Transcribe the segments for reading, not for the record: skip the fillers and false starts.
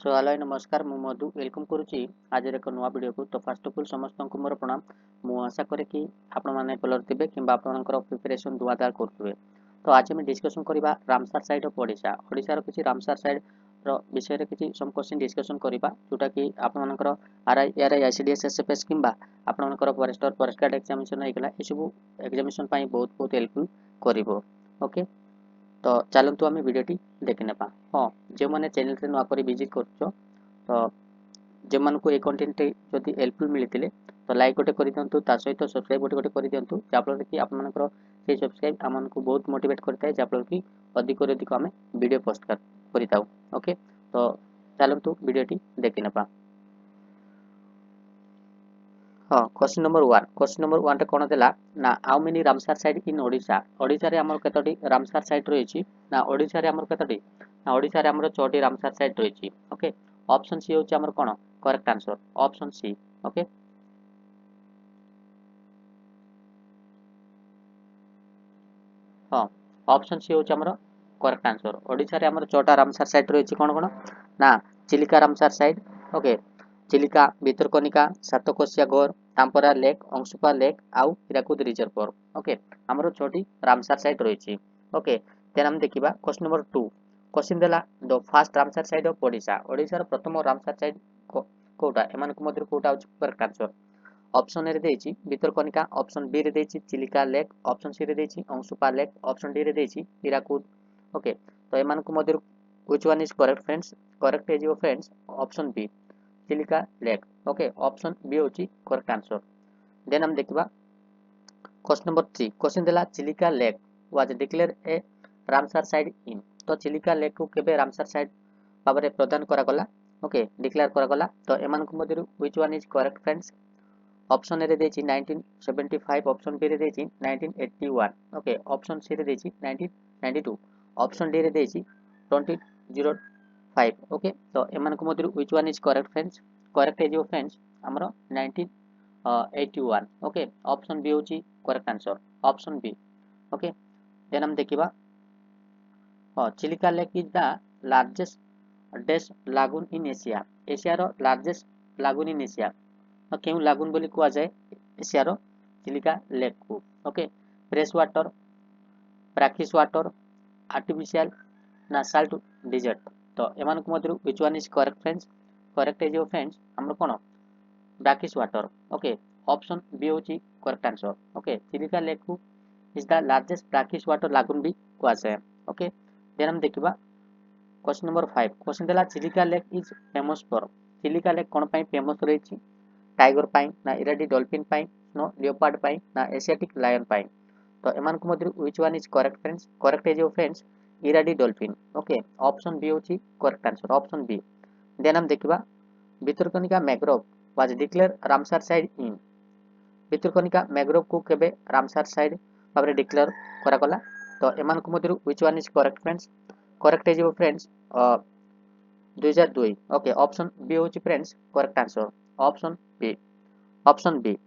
So hello नमस्कार मु मधु welcome करुच्ची आज एक नुआ वीडियो को। तो फास्ट ऑफ ऑल समस्त को मोर प्रणाम। मु आशा करे कि आपण माने भलर थिबे किंबा आपनकर प्रिपरेशन दुआदार करथुबे। तो आज हम डिस्कशन करबा रामसर साइड ऑफ ओडिशा ओडिशा रो किछि रामसर साइड रो विषय रे किछि सम क्वेश्चन डिस्कशन करबा जोटा कि आपनकर आरआई आईसीडीएस एसएफएस किंबा आपनकर फॉरेस्टर फॉरेस्ट गार्ड एग्जामिनेशन होइगला ए सब एग्जामिनेशन पई बहुत हेल्पफुल करिवो। ओके, तो चलतु आम भिडटी देखी ना। हाँ, जो मैंने चैनल से नुआ कर विजिट कर तो जो मानक ये कंटेंट जदि हेल्पफुल मिलते तो लाइक गोटे कर दिंतु, ता सहित सब्सक्राइब गोटे कर दिंतु, जहाँफल कि आपंकर से सब्सक्राइब आमको बहुत मोटिवेट करता है, जहाँफल कि अधिक अधिक आम वीडियो पोस्ट कर। ओके, तो चलतु भिडटी देखी ना। हाँ, क्वेश्चन नंबर 1 कौन देला ना हाउ मेनी रामसर साइट इन ओडिशा। ओडिशा रे हमर केतोटी रामसर साइट रहिछि ना ओडिशा रे हमर केतोटी ना ओडिशा रे हमर 6टी रामसर साइट रहिछि। ओके, ऑप्शन सी होछि हमर कोन correct answer option C. Okay, हाँ, ऑप्शन सी होछि हमर करेक्ट आंसर। ओडिशा रे हमर 6टा रामसर साइट रहिछि कोन कोन ना Chilika Ramsar site. Okay, Chilika, Bhitarkanika, Satkosia gorge, Tampara lake, Anshupa lake आउ हिराकुद रिजर्वर। ओके, हमरो 6टी रामसर साइट रहिछि। ओके, देन हम देखिबा क्वेश्चन नंबर 2। क्वेश्चन देला the first Ramsar site of Odisha. Odisha रो प्रथम रामसर साइट कोटा एमान को मध्य कोटा होछि करेक्ट आंसर। ऑप्शन ए रे देछि भितरकनिका, ऑप्शन बी रे देछि चिलिका लेक, ऑप्शन सी रे देछि अंशुपा लेक, ऑप्शन डी रे देछि हिराकुद। ओके, तो एमान को मध्य which one is correct friends. Correct is your friends option B Chilika lake. Okay, option B होची करेक्ट आंसर। देन हम देखिबा क्वेश्चन नंबर 3। क्वेश्चन देला Chilika lake was declare a Ramsar site in. तो चिलिका लेक को केबे रामसर साइट भाबरे प्रदान करा गला। ओके, डिक्लेयर करा गला। तो एमान को मध्यरु which one is correct friends. Option A रे देछि 1975, ऑप्शन बी रे देछि 1981। ओके, ऑप्शन सी रे देछि 1992, ऑप्शन डी रे देछि 2005। ओके, तो एमान को मध्यरु which one is correct friends. Correct is your friends हमरो 1981। ओके, ऑप्शन बी होची correct answer option B. Okay, then हम देखिबा Chilika lake is the largest dash lagoon in Asia. Asia रो लार्जेस्ट लागून इन एशिया क्यों lagoon बोली कुआ जाए Asia रो चिलिका लेक को। Okay, fresh water, brackish water, artificial ना साल्ट डेजर्ट। तो एमान को मध्यरु which one is correct friends. Correct is your friends हमरो कोन brackish water. Okay, option B होची correct answer. Okay, Chilika lake को is the largest brackish water lagoon भी कुआ जाए। ओके, देन हम देखिबा क्वेश्चन नंबर 5। क्वेश्चन देला Chilika lake is famous for. Chilika lake कोन पई फेमस रहिछि। टाइगर पाई ना इराडी डॉल्फिन पाई नो लियोपार्ड पाई ना एशियाटिक लायन पाई। तो एमान को मध्यरु which one is correct friends. Correct is your friends Irrawaddy dolphin. Okay, option B होची correct answer option B. Then हम देखिबा Bhitarkanika mangrove was declare Ramsar site in. Bhitarkanika mangrove को केबे रामसर साइट भाबरे डिक्लेयर करा गला। तो एमान को मध्यरु which one is correct friends. Correct is your friends 2002। Okay, option B होची friends correct answer option B option B.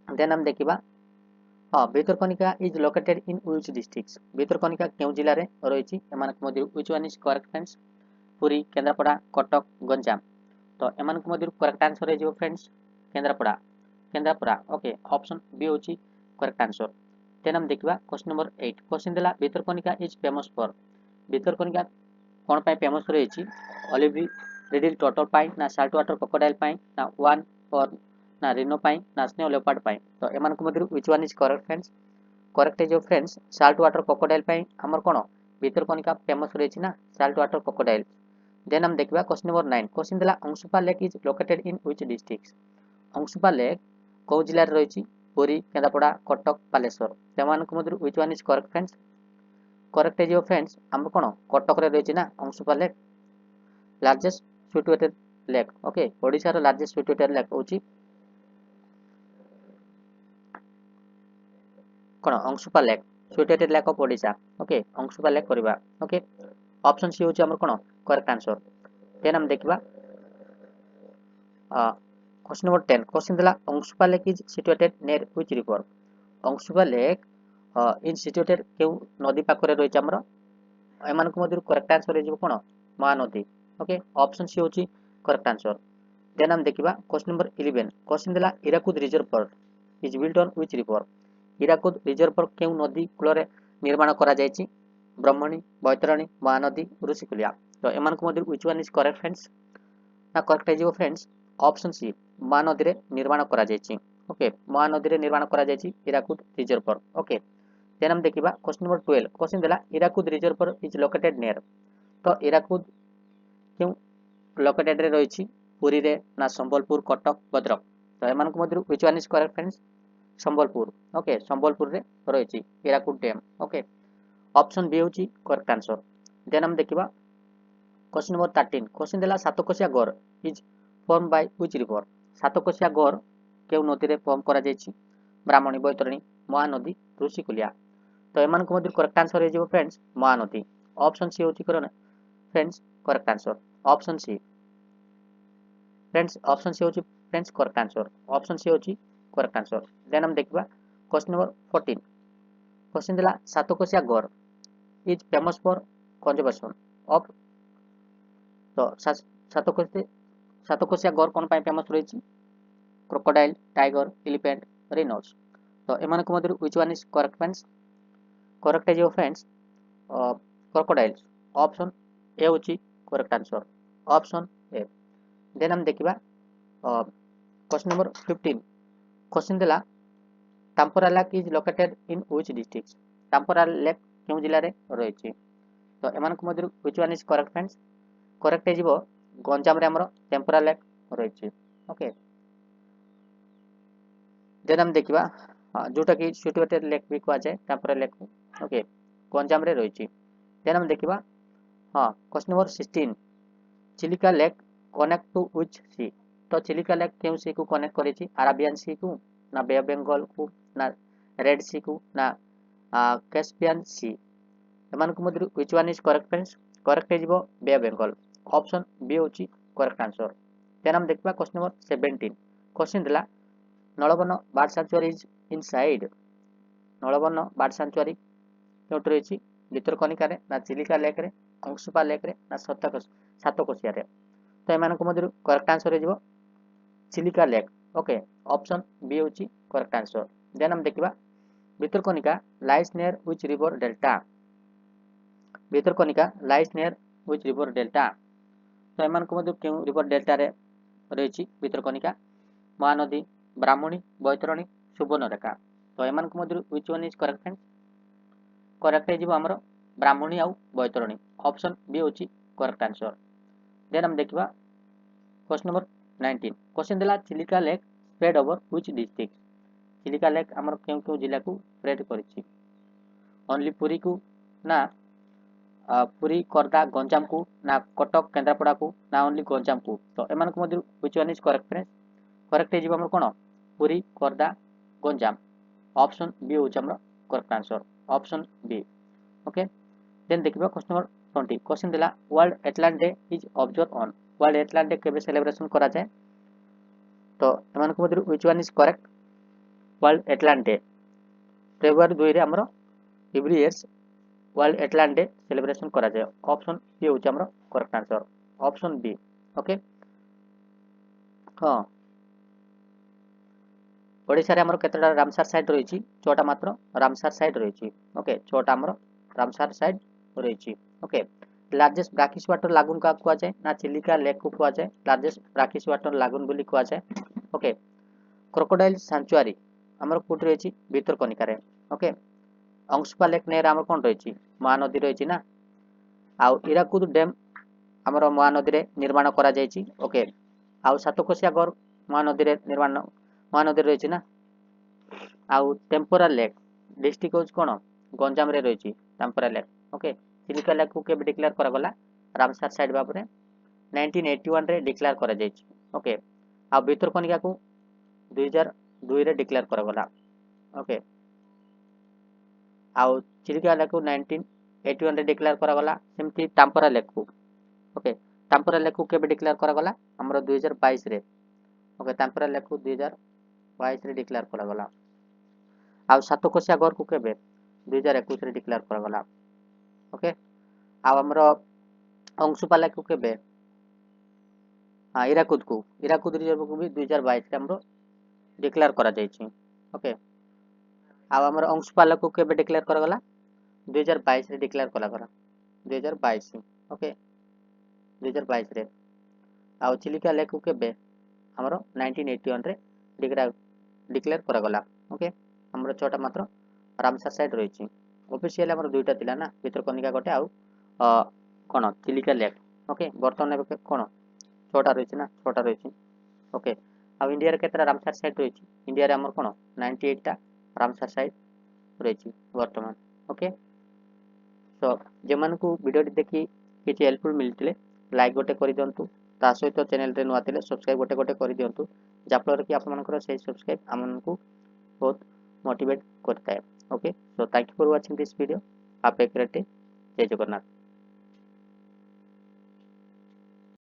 Then हम देखिबा Bhitarkanika is located in which districts. Bhitarkanika केउ जिल्ला रे रहिछि एमान को मध्यरु which one is correct friends. Puri, Kendrapara, Cuttack, Ganjam. तो एमान को मध्यरु correct answer is your friends Kendrapara Kendrapara. Okay, option B होची करेक्ट आंसर। देन हम देखिबा क्वेश्चन नंबर 8। क्वेश्चन देला Bhitarkanika is famous for. Bhitarkanika कोन पई फेमस रहिछि। ऑलिव रिडल टर्टल पाई ना साल्ट वाटर क्रोकोडाइल पाई ना वन और ना रिनो पाई ना स्नो लेपर्ड पाई। तो एमान को मध्यरु which one is correct friends. Correct is your friends salt water crocodile पाई हमर कोन भितरकनिका फेमस रहिछि ना साल्ट वाटर क्रोकोडाइल। देन हम देखिबा क्वेश्चन नंबर 9। क्वेश्चन देला Anshupa lake is located in which districts. Anshupa lake को जिल्ला रे रहिछि। पुरी, केंद्रापड़ा, कटक, बालेश्वर। तेमान को मध्यरु which one is correct friends. Correct is your friends हमर कोन कटक रे रहिछि ना Anshupa lake largest sweetwater lake. Okay, Odisha रो लार्जेस्ट स्वीटवाटर लेक होची कोन Anshupa lake sweetwater lake of Odisha. Okay, Anshupa lake करबा। ओके, ऑप्शन सी होची हमर कोन करेक्ट आंसर। देन हम देखिबा क्वेश्चन नंबर 10। क्वेश्चन देला Anshupa lake is situated near which river. Anshupa lake in situated केउ नदी पाखरे रहिछि हमर एमान को मध्यरु करेक्ट आंसर हे कोन महानदी। ओके ऑप्शन सी होची करेक्ट आंसर देन हम देखिबा क्वेश्चन नंबर 11 क्वेश्चन देला Hirakud reservoir is built on which river Hirakud reservoir केउ नदी कूल निर्माण करा जायछि ब्रह्मणी बैतरणी महानदी ऋषिकुलिया तो एमान को मध्य which one is correct friends ना करेक्ट है जो फ्रेंड्स ऑप्शन सी महानदी रे निर्माण करा जायछि ओके महानदी रे निर्माण करा जायछि Hirakud reservoir okay then हम देखिबा क्वेश्चन नंबर 12 क्वेश्चन देला Hirakud reservoir is located near तो हिराकुद क्यों लोकेटेड रे रहिछि पुरी रे ना संबलपुर कटक भद्रक तो एमान को मध्य which one is correct friends Sambalpur okay Sambalpur रे रहिछि Hirakud dam okay option B होची करेक्ट आंसर देन हम देखिबा क्वेश्चन नंबर 13 क्वेश्चन देला Satkosia gorge is form by which river Satkosia gorge केउ नदी रे फॉर्म करा जायछि ब्राह्मणी बैतरणी महानदी ऋषिकुलिया तो एमान को मध्य करेक्ट आंसर हे जो फ्रेंड्स महानदी ऑप्शन सी होची करन friends correct answer option C friends option C होची friends correct answer option C होची करेक्ट आंसर देन हम देखबा क्वेश्चन नंबर 14 क्वेश्चन देला Satkosia gorge is famous for conservation of तो सातकोशिया गौर कोन पाई फेमस रहिछि क्रोकोडाइल टाइगर एलिफेंट रिनोस तो एमान को मध्य which one is correct friends correct है जो फ्रेंड्स क्रोकोडाइल्स ऑप्शन ए होची correct answer option A then हम देखिबा क्वेश्चन नंबर 15 क्वेश्चन देला Tampara lake is located in which district Tampara lake केउ जिल्ला रे रहिछि तो एमान को मध्य which one is correct friends correct है जीवो गंजाम रे हमरो टेम्पोरा लेक रहिछि ओके देन हम देखिबा जोटा कि सिटुएटेड लेक भी कुआ जाय टेम्पोरा लेक ओके गंजाम रे रहिछि देन हम देखिबा हां question number 16 Chilika lake connect to which sea तो चिलिका लेक केउ सी को कनेक्ट करिछि अरेबियन सी को ना बे ऑफ बंगाल को ना रेड सी को ना कैस्पियन सी एमान को मध्य which one is correct friends correct है जीवो bay of Bengal option B होची करेक्ट आंसर देन हम देखबा क्वेश्चन नंबर 17 क्वेश्चन दिला Nalabana bird sanctuary is inside Nalabana bird sanctuary केउट रहिछि भितरकनिका रे ना चिलिका लेक रे अंशुपा लेक रे ना सातकोशिया रे तो एमान को मध्य करेक्ट आंसर हे जीवो Chilika lake okay option B होची करेक्ट आंसर देन हम देखिबा Bhitarkanika lies near which river delta Bhitarkanika lies near which river delta तो एमान को मध्य केउ रिवर डेल्टा रे रहिछि भितरकनिका महानदी ब्राह्मणी बैतरणी सुवर्णरेखा तो एमान को मध्य which one is correct friends correct है जीवो हमरो ब्राह्मणी आउ बैतरणी ऑप्शन बी होची करेक्ट आंसर देन हम देखिबा क्वेश्चन नंबर 19 क्वेश्चन देला Chilika lake spread over which district Chilika lake हमरो केउ जिल्ला को स्प्रेड करिछि ओनली पुरी को ना पुरी करदा गंजाम को ना कटक केंद्रापड़ा को ना ओनली गंजाम को तो एमान को मध्य which one is correct friends correct है जीवो हमरो कोन पुरी करदा गंजाम ऑप्शन बी होची हमरो correct answer option B okay then देखिबा क्वेश्चन नंबर 20 क्वेश्चन देला world wetland day is observe on world wetland day केबे सेलिब्रेशन करा जाय तो एमान को मध्य which one is correct world wetland day February 2 रे हमरो every years world wetland day celebration करा जाय ऑप्शन बी होची हमरो correct answer option B okay हां ओडिसा रे हमरो केतडा रामसर साइट रहिछि छोटा मात्र रामसर साइट रहिछि ओके छोटा हमरो रामसर साइट रहिछि okay largest brackish water lagoon का कुआ जाय ना चिलिका लेक को कुआ जाय लार्जेस्ट ब्रैकिश वाटर लागून बोली कुआ जाय ओके क्रोकोडाइल सैंक्चुअरी हमरो कोट रहिछि भितरकनिका रे ओके अंशुपा लेक नेर हमरो कोन रहिछि महानदी रहिछि ना आउ हिराकुद डैम हमरो महानदी रे निर्माण करा जायछि ओके आउ सातकोशिया गौर महानदी रे निर्माण महानदी रहिछि ना आउ टेम्पोरा लेक डिस्ट्रिक्ट होच कोन गंजाम रे रहिछि टेम्पोरा लेक ओके चिलिका लेक को के डिक्लेयर करा गला रामसर साइड बाबरे 1981 रे डिक्लेयर करा जायछि ओके आ भितरकनिका को 2002 रे डिक्लेयर करा गला ओके आ चिलिका लेक को 1981 रे डिक्लेयर करा गला सेमती टेम्पोरा लेक को ओके टेम्पोरा लेक को के डिक्लेयर करा गला हमरो 2022 रे ओके टेम्पोरा लेक को 2022 रे डिक्लेयर करा गला आ सातकोशिया गौर को केबे 2021 रे डिक्लेयर करा गला ओके आ हमरो अंशुपा लेक को केबे हाँ हीराकुद रिजर्व को भी 2022 रे हमरो डिक्लेयर करा जायछि ओके आ हमर अंशुपाल को केबे डिक्लेयर करा गला 2022 रे डिक्लेयर कला गला 2022 ओके 2022 रे आ चिलिका लेक को केबे हमरो 1981 रे डिक्लेयर करा गला ओके हमरो छोटा मात्र रामसर साइड रहिछि ऑफिशियल हमरो दुईटा थिला ना भितरकनिका गोटे आउ कोन चिलिका लेक ओके वर्तमान एबे कोन छोटा रहिछि ना छोटा रहिछि ओके आ इंडिया रे केतरा रामसर साइट रहिछि इंडिया रे हमर कोन 98 टा रामसर साइट रहिछि वर्तमान ओके सो जे मन को वीडियो देखि किछि हेल्पफुल मिलतिले लाइक गोटे करि दियंतु ता सहित चैनल रे नुआ थिले सब्सक्राइब गोटे गोटे करि दियंतु जाफल कि आपण मनकर सही सब्सक्राइब हमन को बहुत मोटिवेट करता है okay so thank you for watching this video have a great day जय जगन्नाथ।